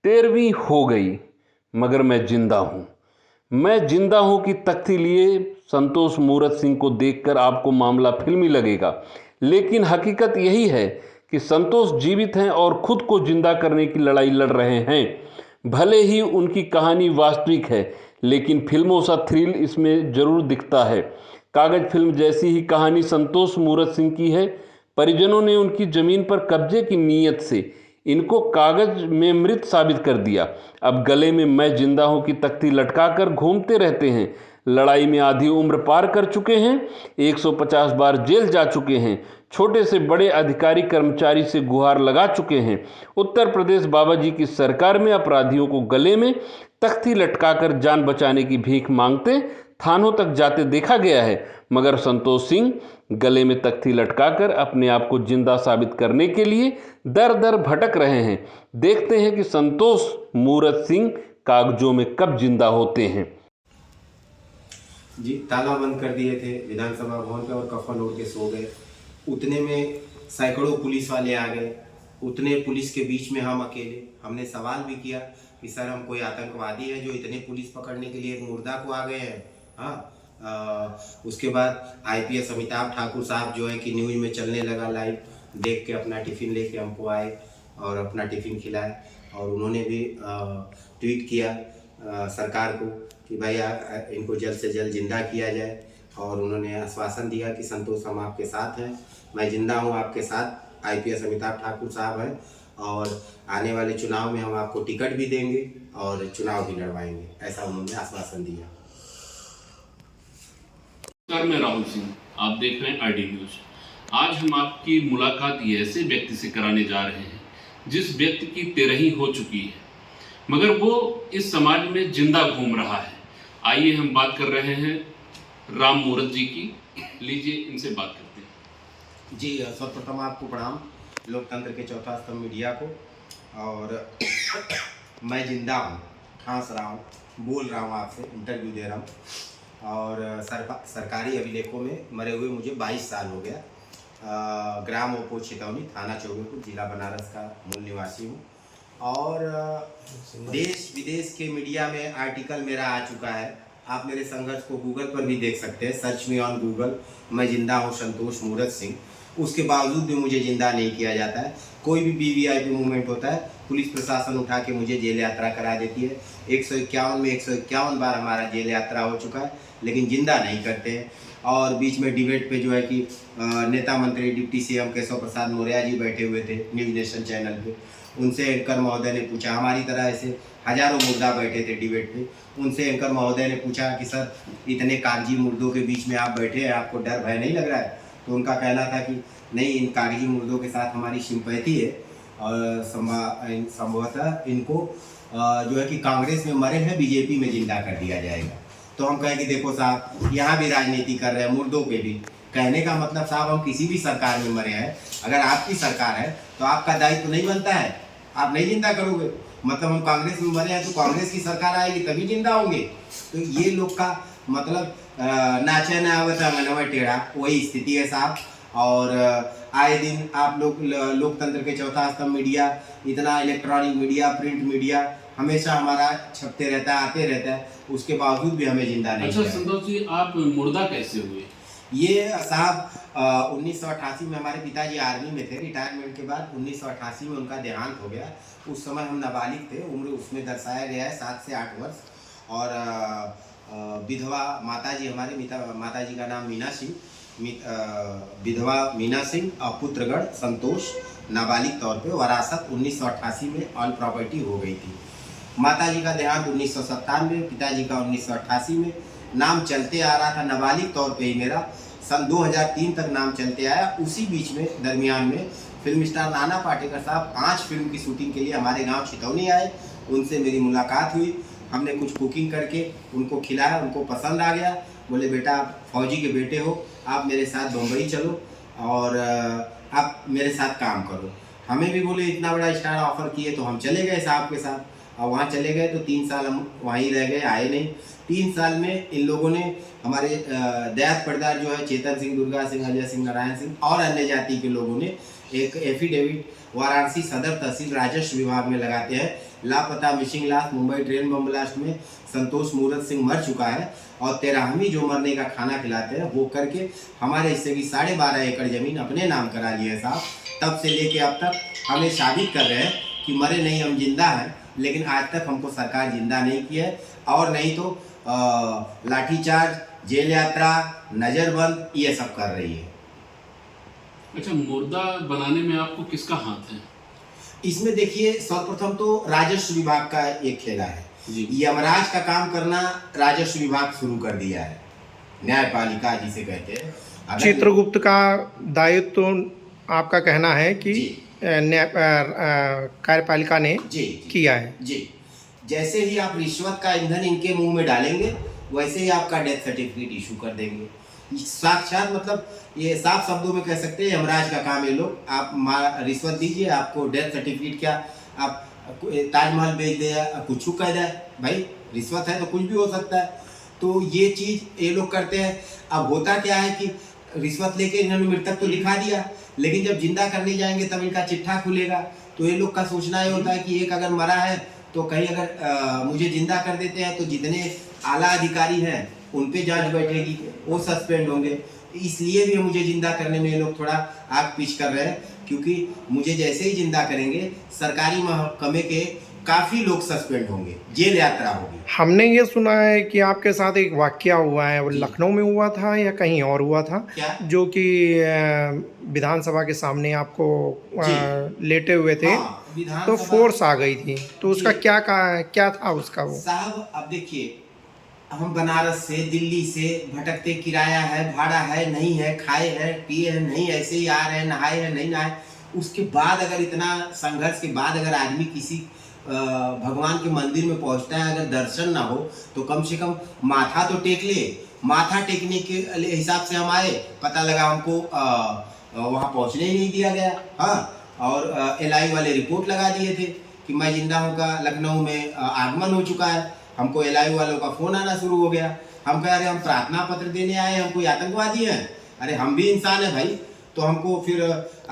13वीं हो गई मगर मैं जिंदा हूँ। मैं जिंदा हूँ कि तख्ती लिए संतोष मूरत सिंह को देखकर आपको मामला फिल्मी लगेगा, लेकिन हकीकत यही है कि संतोष जीवित हैं और खुद को जिंदा करने की लड़ाई लड़ रहे हैं। भले ही उनकी कहानी वास्तविक है, लेकिन फिल्मों सा थ्रिल इसमें जरूर दिखता है। कागज फिल्म जैसी ही कहानी संतोष मूरत सिंह की है। परिजनों ने उनकी जमीन पर कब्जे की नीयत से इनको कागज में मृत साबित कर दिया। अब गले में मैं जिंदा हूं की तख्ती लटकाकर घूमते रहते हैं। लड़ाई में आधी उम्र पार कर चुके हैं, 150 बार जेल जा चुके हैं, छोटे से बड़े अधिकारी कर्मचारी से गुहार लगा चुके हैं। उत्तर प्रदेश बाबा जी की सरकार में अपराधियों को गले में तख्ती लटकाकर जान बचाने की भीख मांगते थानों तक जाते देखा गया है, मगर संतोष सिंह गले में तख्ती लटकाकर अपने आप को जिंदा साबित करने के लिए दर दर भटक रहे हैं। देखते हैं कि संतोष मूरत सिंह कागजों में कब जिंदा होते हैं। जी, ताला बंद कर दिए थे विधानसभा भवन पे और कफन ओढ़ के सो गए। उतने में सैकड़ों पुलिस वाले आ गए। उतने पुलिस के बीच में हम अकेले। हमने सवाल भी किया कि सर हम कोई आतंकवादी है जो इतने पुलिस पकड़ने के लिए एक मुर्दा को आ गए हैं। हाँ, उसके बाद आईपीएस अमिताभ ठाकुर साहब जो है कि न्यूज़ में चलने लगा लाइव, देख के अपना टिफ़िन लेके हमको आए और अपना टिफ़िन खिलाए। और उन्होंने भी ट्वीट किया सरकार को कि भाई इनको जल्द से जल्द जिंदा किया जाए। और उन्होंने आश्वासन दिया कि संतोष हम आपके साथ हैं, मैं जिंदा हूं आपके साथ। आईपीएस अमिताभ ठाकुर साहब हैं और आने वाले चुनाव में हम आपको टिकट भी देंगे और चुनाव भी लड़वाएंगे, ऐसा उन्होंने आश्वासन दिया। नमस्कार, मैं राहुल सिंह, आप देख रहे हैं आरडी न्यूज। आज हम आपकी मुलाकात ये ऐसे व्यक्ति से कराने जा रहे हैं जिस व्यक्ति की 13वीं हो चुकी है, मगर वो इस समाज में जिंदा घूम रहा है। आइए हम बात कर रहे हैं राम मूरत जी की। लीजिए इनसे बात करते हैं। जी, सर्वप्रथम आपको प्रणाम, लोकतंत्र के चौथा स्तंभ मीडिया को। और मैं जिंदा हूँ, खांस रहा हूँ, बोल रहा हूँ, आपसे इंटरव्यू दे रहा हूँ। और सरकारी अभिलेखों में मरे हुए मुझे 22 साल हो गया। ग्राम ओपो छितौनी, थाना चौबेपुर, जिला बनारस का मूल निवासी हूँ। और देश विदेश के मीडिया में आर्टिकल मेरा आ चुका है। आप मेरे संघर्ष को गूगल पर भी देख सकते हैं, सर्च मी ऑन गूगल, मैं जिंदा हूँ संतोष मूरत सिंह। उसके बावजूद भी मुझे जिंदा नहीं किया जाता है। कोई भी वीवीआईपी मूवमेंट होता है, पुलिस प्रशासन उठा के मुझे जेल यात्रा करा देती है। 151 में 151 बार हमारा जेल यात्रा हो चुका है, लेकिन जिंदा नहीं करते हैं। और बीच में डिबेट पे जो है कि नेता मंत्री डिप्टी सीएम केशव प्रसाद मौर्य जी बैठे हुए थे न्यूज़ नेशन चैनल पे। उनसे एंकर महोदय ने पूछा, हमारी तरह ऐसे हजारों मुर्दा बैठे थे डिबेट पे, उनसे एंकर महोदय ने पूछा कि सर इतने कागजी मुर्दों के बीच में आप बैठे हैं, आपको डर भय नहीं लग रहा है? तो उनका कहना था कि नहीं, इन कागजी मुर्दों के साथ हमारी सिंपैथी है और संभवतः इनको जो है कि कांग्रेस में मरे हैं, बीजेपी में जिंदा कर दिया जाएगा। तो हम कहें कि देखो साहब, यहाँ भी राजनीति कर रहे हैं मुर्दों पे भी। कहने का मतलब साहब, हम किसी भी सरकार में मरे हैं, अगर आपकी सरकार है तो आपका दायित्व नहीं बनता है? आप नहीं जिंदा करोगे? मतलब हम कांग्रेस में मरे हैं तो कांग्रेस की सरकार आएगी तभी जिंदा होंगे? तो ये लोग का मतलब नाचे न आवता मनवा टेढ़ा, वही स्थिति है साहब। और आए दिन आप लोग लोकतंत्र के चौथा स्तंभ मीडिया, इतना इलेक्ट्रॉनिक मीडिया, प्रिंट मीडिया हमेशा हमारा छपते रहता है, आते रहता है, उसके बावजूद भी हमें जिंदा नहीं। अच्छा संतोष जी, आप मुर्दा कैसे हुए? ये साहब 1988 में हमारे पिताजी आर्मी में थे। रिटायरमेंट के बाद 1988 में उनका देहांत हो गया। उस समय हम नाबालिग थे, उम्र उसमें दर्शाया गया है 7 से 8 वर्ष। और विधवा माताजी, हमारे माताजी का नाम मीना सिंह, विधवा मीना सिंह और पुत्रगण संतोष, नाबालिग तौर पे वरासत 1988 में ऑन प्रॉपर्टी हो गई थी। माताजी का देहांत 1997 में, पिताजी का 1988 में। नाम चलते आ रहा था नाबालिग तौर पे ही मेरा, सन 2003 तक नाम चलते आया। उसी बीच में दरमियान में फिल्म स्टार नाना पाटेकर साहब 5 फिल्म की शूटिंग के लिए हमारे गांव छितौनी आए। उनसे मेरी मुलाकात हुई, हमने कुछ कुकिंग करके उनको खिलाया, उनको पसंद आ गया। बोले बेटा आप फौजी के बेटे हो, आप मेरे साथ बम्बई चलो और आप मेरे साथ काम करो। हमें भी बोले इतना बड़ा स्टार ऑफर किए तो हम चले गए साहब के साथ। और वहाँ चले गए तो 3 साल हम वहीं रह गए, आए नहीं। 3 साल में इन लोगों ने हमारे दयात पर्दार जो है, चेतन सिंह, दुर्गा सिंह, अजय सिंह, नारायण सिंह और अन्य जाति के लोगों ने एक एफिडेविट वाराणसी सदर तहसील राजस्व विभाग में लगाते हैं लापता मिसिंग लाश मुंबई ट्रेन बम ब्लास्ट में संतोष मूरत सिंह मर चुका है और 13वीं जो मरने का खाना खिलाते हैं वो करके हमारे हिस्से की 12.5 एकड़ ज़मीन अपने नाम करा ली है साहब। तब से लेके अब तक हमें साबित कर रहे हैं कि मरे नहीं, हम जिंदा हैं, लेकिन आज तक हमको सरकार जिंदा नहीं किया है। और नहीं तो लाठीचार्ज, जेल यात्रा, नज़रबंद ये सब कर रही है। अच्छा, मुर्दा बनाने में आपको किसका हाथ है? इसमें देखिए, सर्वप्रथम तो राजस्व विभाग का एक खेला है जी। यमराज का काम करना राजस्व विभाग शुरू कर दिया है, न्यायपालिका जिसे कहते हैं। अगर चित्रगुप्त का दायित्व तो आपका कहना है कि जी। कार्यपालिका ने जी किया है। जी, जैसे ही आप रिश्वत का ईंधन इनके मुंह में डालेंगे वैसे ही आपका डेथ सर्टिफिकेट इशू कर देंगे। साक्षात मतलब ये साफ शब्दों में कह सकते हैं यमराज का काम ये लोग। आप रिश्वत दीजिए, आपको डेथ सर्टिफिकेट क्या, आप ताजमहल बेच दे या कुछ कह दे, भाई रिश्वत है तो कुछ भी हो सकता है। तो ये चीज़ ये लोग करते हैं। अब होता क्या है कि रिश्वत लेके इन्होंने मृतक तो लिखा दिया, लेकिन जब जिंदा करने जाएंगे तब इनका चिट्ठा खुलेगा। तो ये लोग का सोचना ये होता है कि एक अगर मरा है तो कहीं अगर मुझे जिंदा कर देते हैं तो जितने आला अधिकारी हैं उन पे जांच बैठेगी, वो सस्पेंड होंगे। इसलिए भी मुझे जिंदा करने में ये लोग थोड़ा आग पीछ कर रहे हैं, क्योंकि मुझे जैसे ही जिंदा करेंगे सरकारी महकमे के काफ़ी लोग सस्पेंड होंगे, जेल यात्रा होगी। हमने ये सुना है कि आपके साथ एक वाकया हुआ है, वो लखनऊ में हुआ था या कहीं और हुआ था? क्या? जो कि विधानसभा के सामने आपको लेटे हुए थे, हाँ, तो विधानसभा फोर्स आ गई थी, तो उसका क्या था उसका वो? साहब अब देखिए, हम बनारस से दिल्ली से भटकते, किराया है, भाड़ा है, नहीं है, खाए हैं, पिए हैं, नहीं, ऐसे ही आ रहे हैं, नहाए हैं, नहीं नहाए। उसके बाद अगर इतना संघर्ष के बाद अगर आदमी किसी भगवान के मंदिर में पहुंचता है, अगर दर्शन ना हो तो कम से कम माथा तो टेक ले। माथा टेकने के हिसाब से हम आए, पता लगा हमको वहाँ पहुँचने ही नहीं दिया गया। हाँ, और LI वाले रिपोर्ट लगा दिए थे कि मैं जिंदा हूँ का लखनऊ में आगमन हो चुका है। हमको LI वालों का फ़ोन आना शुरू हो गया। हम कह रहे हम प्रार्थना पत्र देने आए, हम कोई आतंकवादी हैं? अरे हम भी इंसान हैं भाई। तो हमको फिर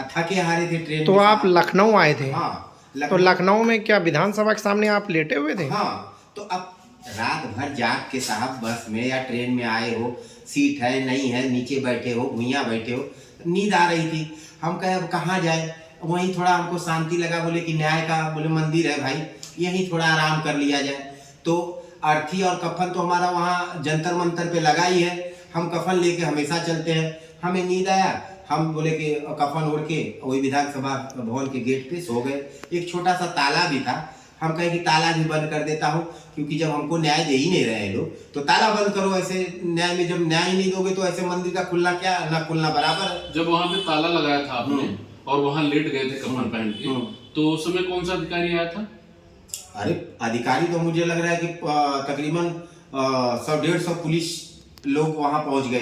थके हारे थे ट्रेन तो में। आप लखनऊ आए थे? हाँ, तो लखनऊ में क्या विधानसभा के सामने आप लेटे हुए थे? हाँ, तो अब रात भर जाग के साहब बस में या ट्रेन में आए हो, सीट है नहीं है, नीचे बैठे हो, भुइयाँ बैठे हो, नींद आ रही थी। हम कहे अब कहाँ जाए, वहीं थोड़ा हमको शांति लगा। बोले कि न्याय का बोले मंदिर है भाई, यहीं थोड़ा आराम कर लिया जाए। तो अर्थी और कफन तो हमारा वहाँ जंतर मंतर पे लगा ही है, हम कफन लेके हमेशा चलते हैं। हमें नींद आया, हम बोले कि कफन ओढ़ के वही विधानसभा भवन के गेट पे सो गए। एक छोटा सा ताला भी था, हम कहे कि ताला भी बंद कर देता हूँ, क्योंकि जब हमको न्याय दे ही नहीं रहे हैं लोग तो ताला बंद करो। ऐसे न्याय में जब न्याय नहीं दोगे तो ऐसे मंदिर का खुलना क्या ना खुलना बराबर है। जब वहां पे ताला लगाया था आपने और वहां लेट गए थे कफन पहन के, तो उस समय कौन सा अधिकारी आया था? अरे अधिकारी तो मुझे लग रहा है कि तकरीबन 100-150 पुलिस लोग वहाँ पहुँच गए।